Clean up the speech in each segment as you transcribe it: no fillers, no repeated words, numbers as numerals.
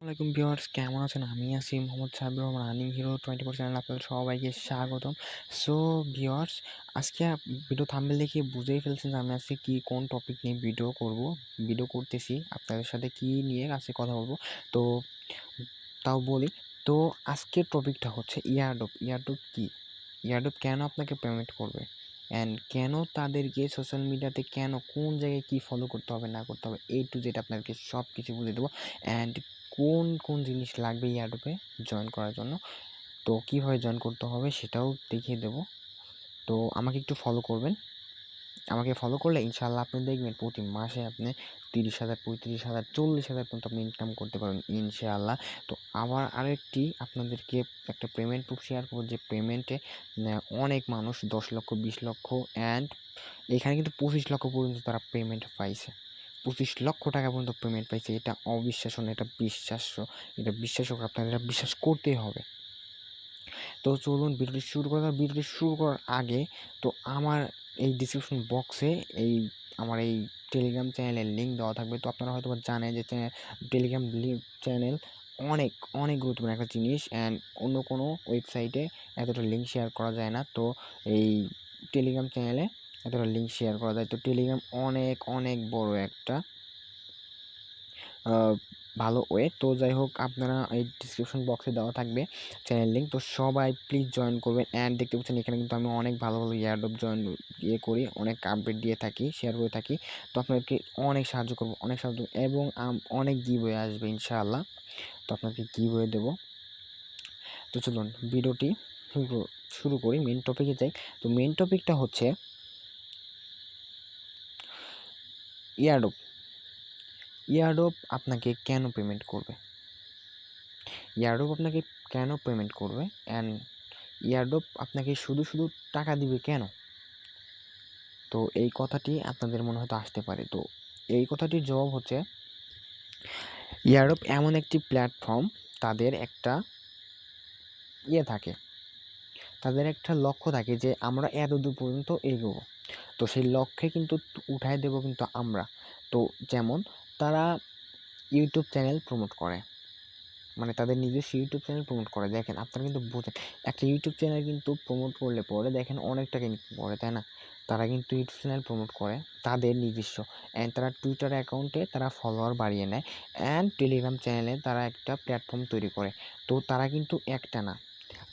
আসসালামাইকুম ভিউয়ার্স, কেমন আছেন? আমি আছি Mohammad Sabbir, running hero 24 channel আপনাদের সবাইকে স্বাগতম। সো ভিউয়ার্স, আজকে ভিডিও থাম্বনেল দেখে বুঝেই ফেলছেন যে আমি আজকে কোন টপিক নিয়ে ভিডিও করতেছি, আপনাদের সাথে কি নিয়ে আজকে কথা বলবো। তো তাও বলি, তো আজকের টপিকটা হচ্ছে ইয়ারড্রপ। ইয়ারড্রপ কি? ইয়ারড্রপ কেন আপনাকে পেমেন্ট করবে, অ্যান্ড কেন তাদেরকে সোশ্যাল মিডিয়াতে কোন জায়গায় কি ফলো করতে হবে না করতে হবে, টু জেড আপনাদেরকে সব কিছু বুঝে দেবো। অ্যান্ড কোন জিনিস লাগবে ইয়ারড্রপে জয়েন করার জন্য, তো কীভাবে জয়েন করতে হবে সেটাও দেখিয়ে দেবো। তো আমাকে একটু ফলো করবেন। আমাকে ফলো করলে ইনশাআল্লাহ আপনি দেখবেন প্রতি মাসে আপনি 30,000, 35,000, 40,000 পর্যন্ত আপনি ইনকাম করতে পারবেন ইনশাআল্লাহ। তো আবার আরেকটি আপনাদেরকে একটা পেমেন্ট প্রুফ শেয়ার করবো, যে পেমেন্টে অনেক মানুষ 10 লক্ষ, 20 লক্ষ, অ্যান্ড এখানে কিন্তু 25 লক্ষ পর্যন্ত তারা পেমেন্ট পাইছে। 25 লক্ষ টাকা পর্যন্ত পেমেন্ট পাইছে। এটা অবিশ্বাস্য না, এটা বিশ্বাস্য। এটা বিশ্বাস আপনাদের বিশ্বাস করতেই হবে। তো চলুন ভিডিওটি শুরু করার আগে তো আমার এই ডিসক্রিপশন বক্সে আমার এই টেলিগ্রাম চ্যানেলের লিঙ্ক দেওয়া থাকবে। তো আপনারা হয়তো জানেন যে টেলিগ্রাম চ্যানেল অনেক অনেক গুরুত্বপূর্ণ একটা জিনিস, অ্যান্ড অন্য কোনো ওয়েবসাইটে এতটা লিঙ্ক শেয়ার করা যায় না। তো এই টেলিগ্রাম চ্যানেলে এতটা লিঙ্ক শেয়ার করা যায়। তো টেলিগ্রাম অনেক অনেক বড় একটা ভালো ওয়ে। তো যাই হোক, আপনারা এই ডিসক্রিপশন বক্সে দেওয়া থাকবে চ্যানেল লিঙ্ক। তো সবাই প্লিজ জয়েন করবেন। অ্যান্ড দেখতে পাচ্ছেন এখানে কিন্তু আমি অনেক ভালো ভালো ইয়ারড্রপ করি, অনেক আপডেট দিয়ে থাকি, শেয়ার করে থাকি। তো আপনাদেরকে অনেক সাহায্য করবো, এবং অনেক গিভওয়ে আসবে ইনশাআল্লাহ। তো আপনাকে গিভওয়ে দেবো। তো চলুন ভিডিওটি শুরু করি, মেন টপিকে যাই। তো মেন টপিকটা হচ্ছে ইয়ারড্রপ। ইয়ারড্রপ আপনাকে কেন পেমেন্ট করবে, ইয়ারড্রপ আপনাকে কেন পেমেন্ট করবে, অ্যান্ড ইয়ারড্রপ আপনাকে শুধু টাকা দিবে কেন? তো এই কথাটি আপনাদের মনে হয়তো আসতে পারে। তো এই কথাটির জবাব হচ্ছে, ইয়ারড্রপ এমন একটি প্ল্যাটফর্ম, তাদের একটা থাকে, তাদের একটা লক্ষ্য থাকে যে আমরা এতদূর পর্যন্ত এগোবো। তো সেই লক্ষ্যে কিন্তু উঠায় দেবো কিন্তু আমরা। তো যেমন তারা ইউটিউব চ্যানেল প্রমোট করে, মানে তাদের নিজস্ব ইউটিউব চ্যানেল প্রমোট করে। দেখেন, আপনারা কিন্তু বোঝেন, একটা ইউটিউব চ্যানেল কিন্তু প্রমোট করলে পরে দেখেন অনেক টাকা ইনকাম করে, তাই না? তারা কিন্তু ইউটিউব চ্যানেল প্রমোট করে তাদের নিজস্ব, অ্যান্ড তারা টুইটার অ্যাকাউন্টে তারা ফলোয়ার বাড়িয়ে নেয়, অ্যান্ড টেলিগ্রাম চ্যানেলে তারা একটা প্ল্যাটফর্ম তৈরি করে। তো তারা কিন্তু একটা না,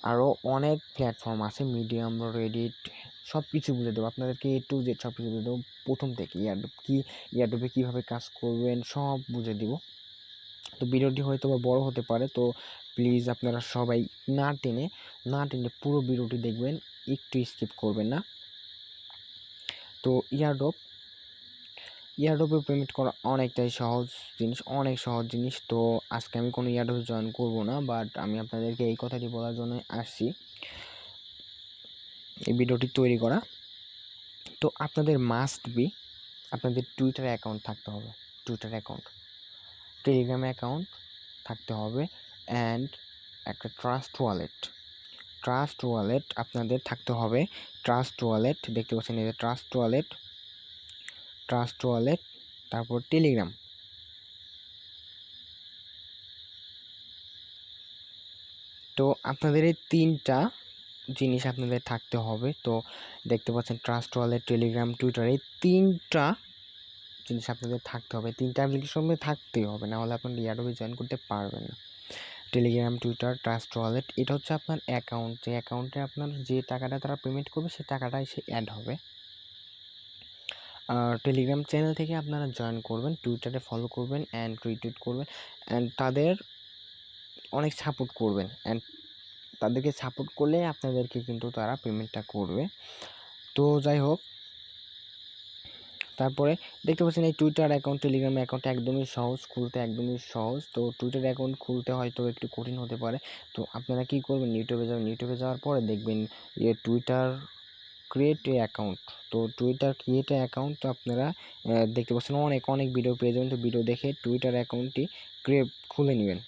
আরও অনেক প্ল্যাটফর্ম আছে, মিডিয়াম, রেডিট, সব কিছু বুঝে দেবো আপনাদেরকে, টু জেড সব কিছু বুঝে দেবো প্রথম থেকে। ইয়ারড্রপে কীভাবে কাজ করবেন সব বুঝে দিব। তো ভিডিওটি হয়তো বা বড় হতে পারে, তো প্লিজ আপনারা সবাই না টেনে পুরো ভিডিওটি দেখবেন, একটু স্কিপ করবেন না। তো ইয়ারড্রপে পেমেন্ট করা অনেক সহজ জিনিস। তো আজকে আমি কোনো ইয়ারড্রপে জয়েন করব না, বাট আমি আপনাদেরকে এই কথাটি বলার জন্য আসছি, এই ভিডিওটি তৈরি করা। তো আপনাদের মাস্ট বি আপনাদের টুইটার অ্যাকাউন্ট থাকতে হবে, টেলিগ্রাম অ্যাকাউন্ট থাকতে হবে, অ্যান্ড একটা ট্রাস্ট ওয়ালেট আপনাদের থাকতে হবে। ট্রাস্ট ওয়ালেট দেখতে পাচ্ছেন, এই যে ট্রাস্ট ওয়ালেট, তারপর টেলিগ্রাম। তো আপনাদের এই 3টা জিনিস আপনাদের থাকতে হবে। তো দেখতে পাচ্ছেন ট্রাস্ট ওয়ালেট, টেলিগ্রাম, টুইটার, এই 3টা জিনিস আপনাদের থাকতে হবে। 3টা অ্যাপ্লিকেশন থাকতেই হবে, না হলে আপনার ইয়ারড্রপে জয়েন করতে পারবেন না। টেলিগ্রাম, টুইটার, ট্রাস্ট ওয়ালেট, এটা হচ্ছে আপনার অ্যাকাউন্ট, যে অ্যাকাউন্টে আপনার যে টাকাটা তারা পেমেন্ট করবে সেই টাকাটা এসে অ্যাড হবে। আর টেলিগ্রাম চ্যানেল থেকে আপনারা জয়েন করবেন, টুইটারে ফলো করবেন, অ্যান্ড রিটুইট করবেন, অ্যান্ড তাদের অনেক সাপোর্ট করবেন, অ্যান্ড তাদেরকে সাপোর্ট করলে আপনাদেরকে কিন্তু তারা পেমেন্টটা করবে। তো যাই হোক, তারপরে দেখতে পাচ্ছেন এই টুইটার অ্যাকাউন্ট, টেলিগ্রাম অ্যাকাউন্ট একদমই সহজ খুলতে, একদমই সহজ। তো টুইটার অ্যাকাউন্ট খুলতে হয়তো একটু কঠিন হতে পারে। তো আপনারা কি করবেন, ইউটিউবে যাওয়ার পরে দেখবেন টুইটার ক্রিয়েট এ অ্যাকাউন্ট। তো টুইটার ক্রিয়েট এ অ্যাকাউন্ট আপনারা দেখতে পাচ্ছেন অনেক ভিডিও পেয়ে যাবেন। তো ভিডিও দেখে টুইটার অ্যাকাউন্টটি খুলে নেবেন।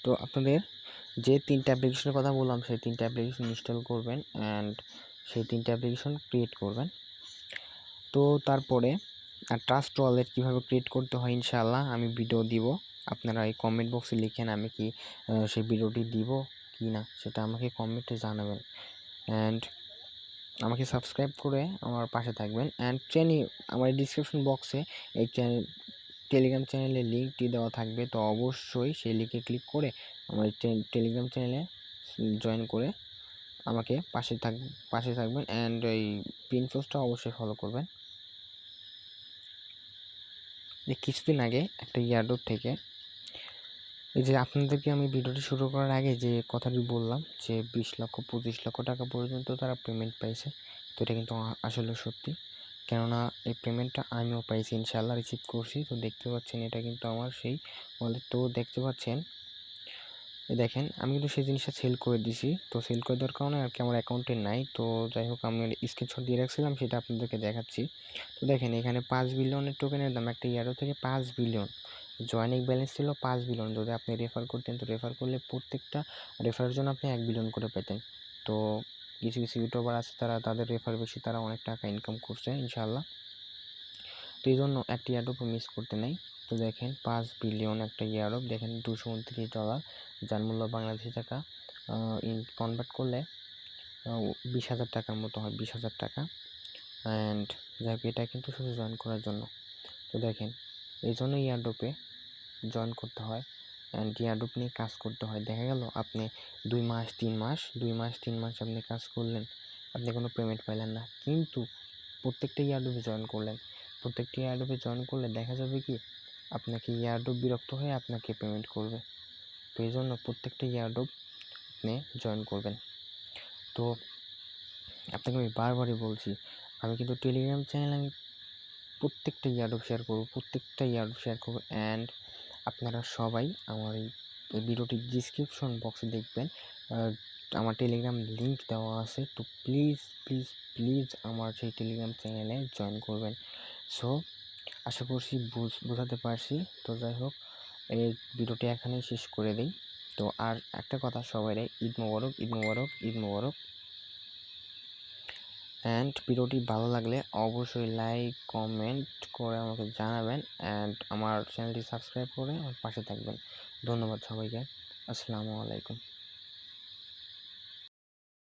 তো আপনাদের যে 3টা অ্যাপ্লিকেশনের কথা বললাম, সেই 3টা অ্যাপ্লিকেশন ইনস্টল করবেন, অ্যান্ড সেই 3টা অ্যাপ্লিকেশন ক্রিয়েট করবেন। তো তারপরে ট্রাস্ট ওয়ালেট কীভাবে ক্রিয়েট করতে হয় ইনশাআল্লাহ আমি ভিডিও দিব, আপনারা এই কমেন্ট বক্সে লিখেন আমি কি সেই ভিডিওটি দিব কি না, সেটা আমাকে কমেন্টে জানাবেন। অ্যান্ড আমাকে সাবস্ক্রাইব করে আমার পাশে থাকবেন। অ্যান্ড আমার ডিসক্রিপশন বক্সে এই টেলিগ্রাম চ্যানেলের লিঙ্কটি দেওয়া থাকবে, তো অবশ্যই সেই লিঙ্কে ক্লিক করে আমার টেলিগ্রাম চ্যানেলে জয়েন করে আমাকে পাশে থাকবেন। অ্যান্ড এই পিন পোস্টটা অবশ্যই ফলো করবেন। যে কিছুদিন আগে একটা এয়ারড্রপ থেকে এই যে আপনাদেরকে আমি ভিডিওটি শুরু করার আগে যে কথাটি বললাম যে 20 লক্ষ 25 লক্ষ টাকা পর্যন্ত তারা পেমেন্ট পাইছে, তো এটা কিন্তু আসলে সত্যি। কেননা এই পেমেন্টটা আমিও পাইছি, ইনশাআল্লাহ রিসিভ করছি। তো দেখতে পাচ্ছেন এটা কিন্তু আমার সেই ওয়ালেট। তো দেখতে পাচ্ছেন দেখেন আমি কিন্তু সেই জিনিসটা সেল করে দিছি। তো সেল করে দেওয়ার কারণে আর কি আমার অ্যাকাউন্টে নাই। তো যাই হোক আমি স্ক্রিনশট দিয়ে রাখছিলাম, সেটা আপনাদেরকে দেখাচ্ছি। তো দেখেন এখানে 5 বিলিয়নের টোকেনের দাম, একটা ইয়ারও থেকে 5 বিলিয়ন জয়েনিং ব্যালেন্স ছিল 5 বিলিয়ন। যদি আপনি রেফার করতেন, তো রেফার করলে প্রত্যেকটা রেফারের জন্য আপনি 1 বিলিয়ন করে পেতেন। তো কিছু কিছু ইউটিউবার আছে তাদের রেফার বেশি, তারা অনেক টাকা ইনকাম করছে ইনশাআল্লাহ। তো এই জন্য একটা ইয়ারড্রপও মিস করতে নেই। তো দেখেন 5 বিলিয়ন একটা ইয়ারড্রপ, দেখেন $229, যার মূল্য বাংলাদেশি টাকা কনভার্ট করলে 20,000 টাকার মতো হয়, 20,000 টাকা। অ্যান্ড যাই হোক এটা কিন্তু শুধু জয়েন করার জন্য। তো দেখেন এই জন্য ইয়ারড্রপে জয়েন করতে হয় অ্যান্ড ইয়ারড্রপ নিয়ে কাজ করতে হয়। দেখা গেল আপনি 2 মাস 3 মাস আপনি কাজ করলেন, আপনি কোনো পেমেন্ট পাইলেন না, কিন্তু প্রত্যেকটা ইয়ারড্রপে জয়েন করলেন। প্রত্যেকটা ইয়ারড্রপে জয়েন করলে দেখা যাবে কি আপনাকে ইয়ারড্রপ বিরক্ত হয়ে আপনাকে পেমেন্ট করবে। তো এই জন্য প্রত্যেকটা ইয়ারড্রপ আপনি জয়েন করবেন। তো আপনাকে আমি বারবারই বলছি, আমি কিন্তু টেলিগ্রাম চ্যানেলে আমি প্রত্যেকটা ইয়ারড্রপ শেয়ার করবো অ্যান্ড আপনারা সবাই আমার এই ভিডিওটির ডিসক্রিপশন বক্সে দেখবেন আমার টেলিগ্রাম লিঙ্ক দেওয়া আছে। তো প্লিজ প্লিজ প্লিজ আমার সেই টেলিগ্রাম চ্যানেলে জয়েন করবেন। সো আশা করছি বোঝাতে পারছি। তো যাই হোক এই ভিডিওটি এখানেই শেষ করে দিই। তো আর একটা কথা, সবাই ঈদ মোবারক, ঈদ মোবারক, ঈদ মোবারক। অ্যান্ড ভিডিওটি ভালো লাগলে অবশ্যই লাইক কমেন্ট করে আমাকে জানাবেন অ্যান্ড আমার চ্যানেলটি সাবস্ক্রাইব করে আমার পাশে থাকবেন। ধন্যবাদ সবাইকে। আসসালামু আলাইকুম।